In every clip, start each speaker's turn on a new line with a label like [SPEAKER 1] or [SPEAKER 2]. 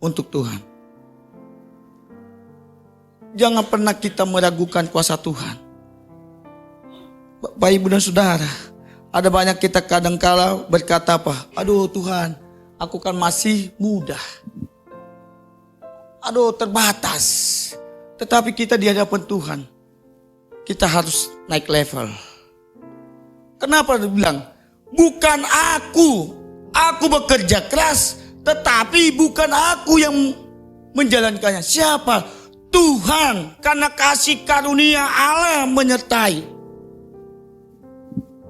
[SPEAKER 1] untuk Tuhan. Jangan pernah kita meragukan kuasa Tuhan. Bapak, Ibu dan Saudara, ada banyak kita kadangkala berkata apa? Aduh Tuhan, aku kan masih muda. Aduh terbatas. Tetapi kita di hadapan Tuhan, kita harus naik level. Kenapa dia bilang? Bukan aku bekerja keras, tetapi bukan aku yang menjalankannya. Siapa? Tuhan, karena kasih karunia Allah menyertai.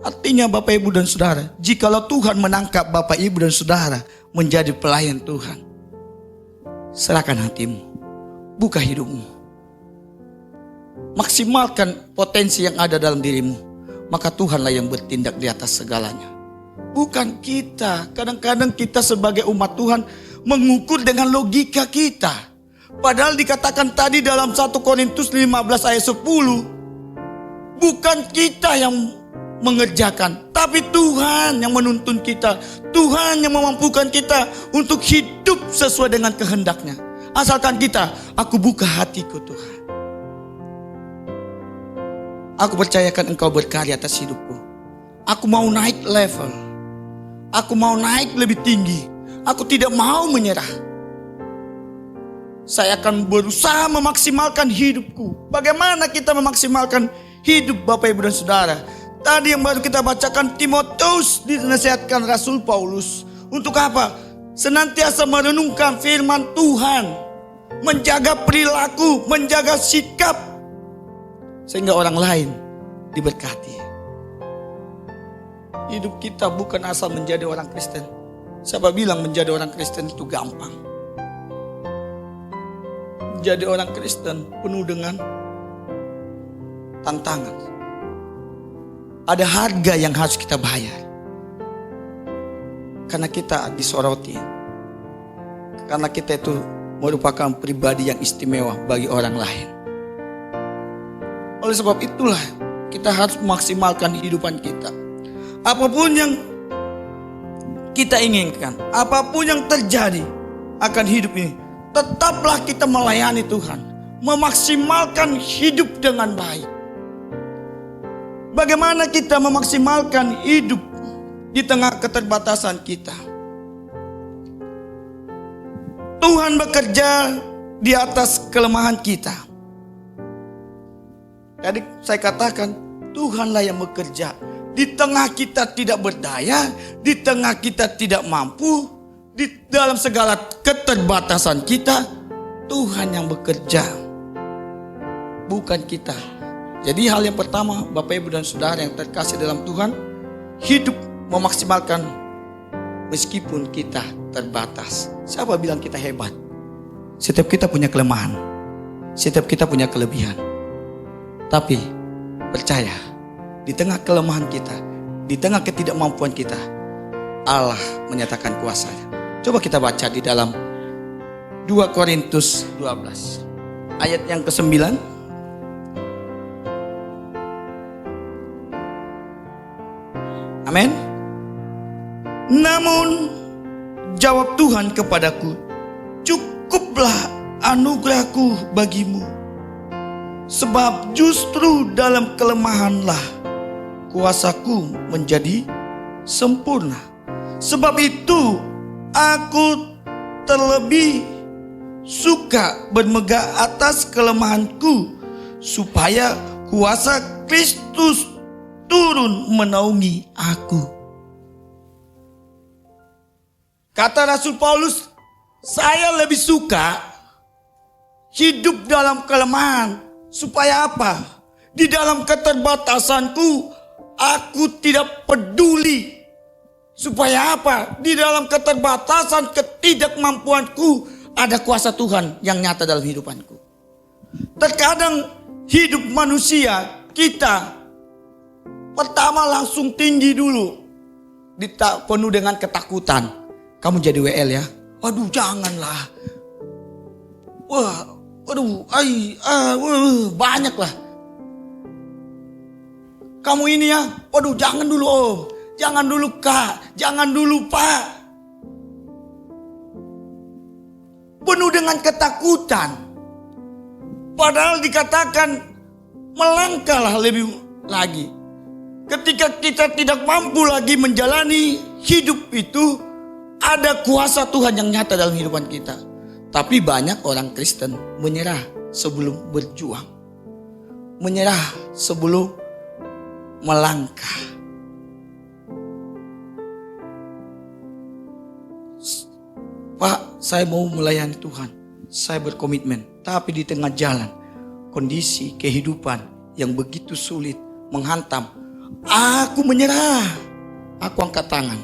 [SPEAKER 1] Artinya Bapak, Ibu dan Saudara, jikalau Tuhan menangkap Bapak, Ibu dan Saudara menjadi pelayan Tuhan, serahkan hatimu, buka hidupmu. Maksimalkan potensi yang ada dalam dirimu, maka Tuhanlah yang bertindak di atas segalanya. Bukan kita. Kadang-kadang kita sebagai umat Tuhan mengukur dengan logika kita. Padahal dikatakan tadi dalam 1 Korintus 15 ayat 10, bukan kita yang mengerjakan, tapi Tuhan yang menuntun kita. Tuhan yang memampukan kita untuk hidup sesuai dengan kehendaknya. Asalkan kita, aku buka hatiku Tuhan. Aku percayakan Engkau berkarya atas hidupku. Aku mau naik level. Aku mau naik lebih tinggi. Aku tidak mau menyerah. Saya akan berusaha memaksimalkan hidupku. Bagaimana kita memaksimalkan hidup Bapak, Ibu dan Saudara? Tadi yang baru kita bacakan, Timotius dinasihatkan Rasul Paulus. Untuk apa? Senantiasa merenungkan firman Tuhan. Menjaga perilaku, menjaga sikap. Sehingga orang lain diberkati. Hidup kita bukan asal menjadi orang Kristen. Siapa bilang menjadi orang Kristen itu gampang? Menjadi orang Kristen penuh dengan tantangan. Ada harga yang harus kita bayar. Karena kita disoroti. Karena kita itu merupakan pribadi yang istimewa bagi orang lain. Oleh sebab itulah kita harus memaksimalkan kehidupan kita. Apapun yang kita inginkan, apapun yang terjadi akan hidup ini, tetaplah kita melayani Tuhan, memaksimalkan hidup dengan baik. Bagaimana kita memaksimalkan hidup di tengah keterbatasan kita? Tuhan bekerja di atas kelemahan kita. Jadi saya katakan, Tuhanlah yang bekerja. Di tengah kita tidak berdaya, di tengah kita tidak mampu, di dalam segala keterbatasan kita, Tuhan yang bekerja, bukan kita. Jadi hal yang pertama, Bapak, Ibu dan Saudara yang terkasih dalam Tuhan, hidup memaksimalkan meskipun kita terbatas. Siapa bilang kita hebat? Setiap kita punya kelemahan, setiap kita punya kelebihan. Tapi percaya, di tengah kelemahan kita, di tengah ketidakmampuan kita, Allah menyatakan kuasanya. Coba kita baca di dalam 2 Korintus 12 ayat yang ke-9. Amin. Namun jawab Tuhan kepadaku, cukuplah anugerahku bagimu. Sebab justru dalam kelemahanlah kuasaku menjadi sempurna. Sebab itu aku terlebih suka bermegah atas kelemahanku, supaya kuasa Kristus turun menaungi aku. Kata Rasul Paulus, saya lebih suka hidup dalam kelemahan. Supaya apa? Di dalam keterbatasanku, aku tidak peduli. Supaya apa? Di dalam keterbatasan, ketidakmampuanku, ada kuasa Tuhan yang nyata dalam hidupanku. Terkadang hidup manusia kita pertama langsung tinggi dulu, penuh dengan ketakutan. Kamu jadi WL ya? Aduh janganlah. Wah. Aduh, banyak lah. Kamu ini ya, waduh jangan dulu jangan dulu kak, jangan dulu pak. penuh dengan ketakutan. Padahal dikatakan melangkahlah lebih lagi. Ketika kita tidak mampu lagi menjalani hidup itu, ada kuasa Tuhan yang nyata dalam kehidupan kita. Tapi banyak orang Kristen menyerah sebelum berjuang. Menyerah sebelum melangkah. Pak, saya mau melayani Tuhan. Saya berkomitmen. Tapi di tengah jalan, kondisi kehidupan yang begitu sulit menghantam. Aku menyerah. Aku angkat tangan.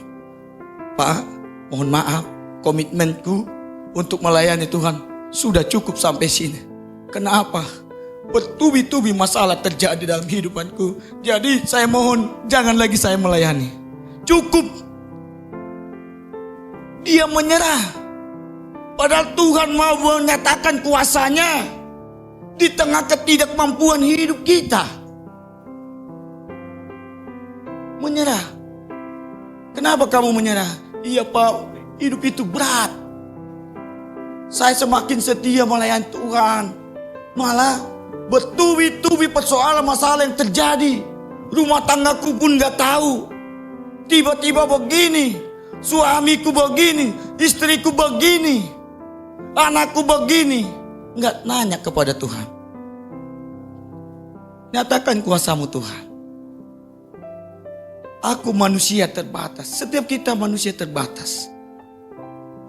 [SPEAKER 1] Pak, mohon maaf, komitmenku untuk melayani Tuhan sudah cukup sampai sini. Kenapa? Bertubi-tubi masalah terjadi dalam kehidupanku. Jadi saya mohon jangan lagi saya melayani. Cukup. Dia menyerah. Padahal Tuhan mau menyatakan kuasanya di tengah ketidakmampuan hidup kita. Menyerah. Kenapa kamu menyerah? Iya Pak, hidup itu berat. Saya semakin setia melayani Tuhan, malah bertubi-tubi persoalan masalah yang terjadi. Rumah tanggaku pun gak tahu. Tiba-tiba begini, suamiku begini, istriku begini, anakku begini. Gak nanya kepada Tuhan. Nyatakan kuasamu Tuhan. Aku manusia terbatas. Setiap kita manusia terbatas.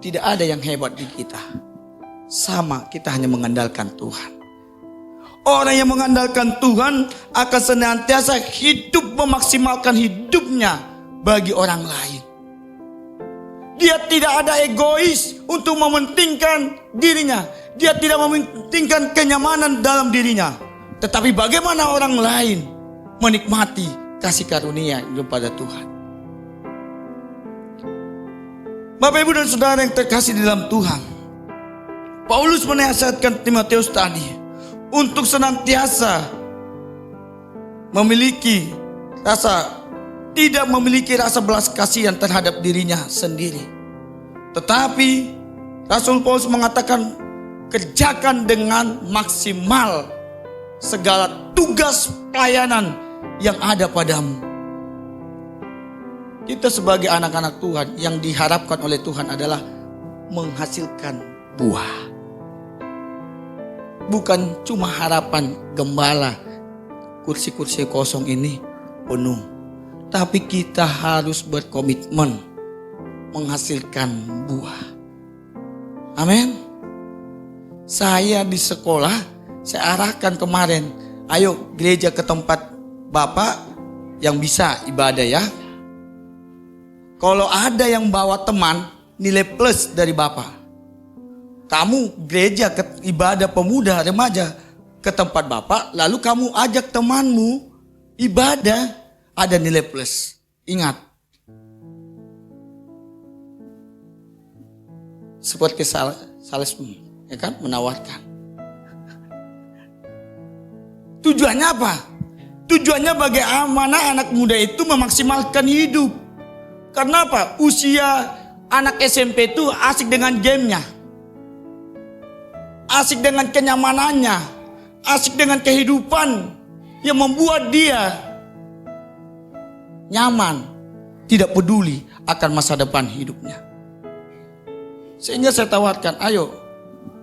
[SPEAKER 1] Tidak ada yang hebat di kita. Sama, kita hanya mengandalkan Tuhan. Orang yang mengandalkan Tuhan akan senantiasa hidup memaksimalkan hidupnya bagi orang lain. Dia tidak ada egois untuk mementingkan dirinya. Dia tidak mementingkan kenyamanan dalam dirinya. Tetapi bagaimana orang lain menikmati kasih karunia kepada Tuhan. Bapak, Ibu dan Saudara yang terkasih di dalam Tuhan, Paulus menasihatkan Timotius tadi untuk senantiasa tidak memiliki rasa belas kasihan terhadap dirinya sendiri. Tetapi Rasul Paulus mengatakan, kerjakan dengan maksimal segala tugas pelayanan yang ada padamu. Kita sebagai anak-anak Tuhan yang diharapkan oleh Tuhan adalah menghasilkan buah. Bukan cuma harapan gembala kursi-kursi kosong ini penuh. Tapi kita harus berkomitmen menghasilkan buah. Amin. Saya di sekolah, saya arahkan kemarin, ayo gereja ke tempat Bapak yang bisa ibadah ya. Kalau ada yang bawa teman, nilai plus dari Bapak. Kamu gereja ke ibadah pemuda remaja ke tempat Bapak, lalu kamu ajak temanmu ibadah, ada nilai plus. Ingat. Seperti salesman, ya kan, menawarkan. Tujuannya apa? Tujuannya bagaimana anak muda itu memaksimalkan hidup. Karena apa? Usia anak SMP itu asik dengan gamenya. Asik dengan kenyamanannya. Asik dengan kehidupan yang membuat dia nyaman. Tidak peduli akan masa depan hidupnya. Sehingga saya tawarkan, ayo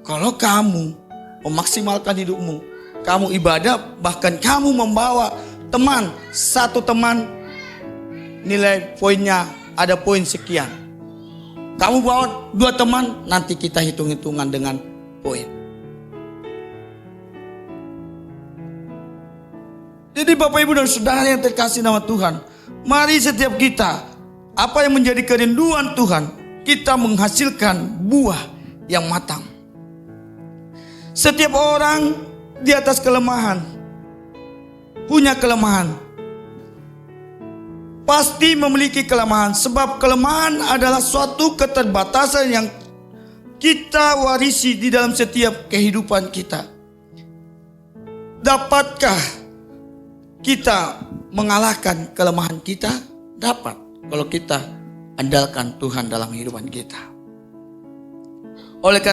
[SPEAKER 1] kalau kamu memaksimalkan hidupmu, kamu ibadah, bahkan kamu membawa teman, satu teman nilai poinnya ada poin sekian. Kamu bawa 2 teman, nanti kita hitung-hitungan dengan poin. Jadi Bapak, Ibu dan Saudara yang terkasih nama Tuhan, mari setiap kita, apa yang menjadi kerinduan Tuhan, kita menghasilkan buah yang matang. Setiap orang di atas kelemahan, punya kelemahan, pasti memiliki kelemahan. Sebab kelemahan adalah suatu keterbatasan yang kita warisi di dalam setiap kehidupan kita. Dapatkah kita mengalahkan kelemahan kita? Dapat, kalau kita andalkan Tuhan dalam kehidupan kita. Oleh karena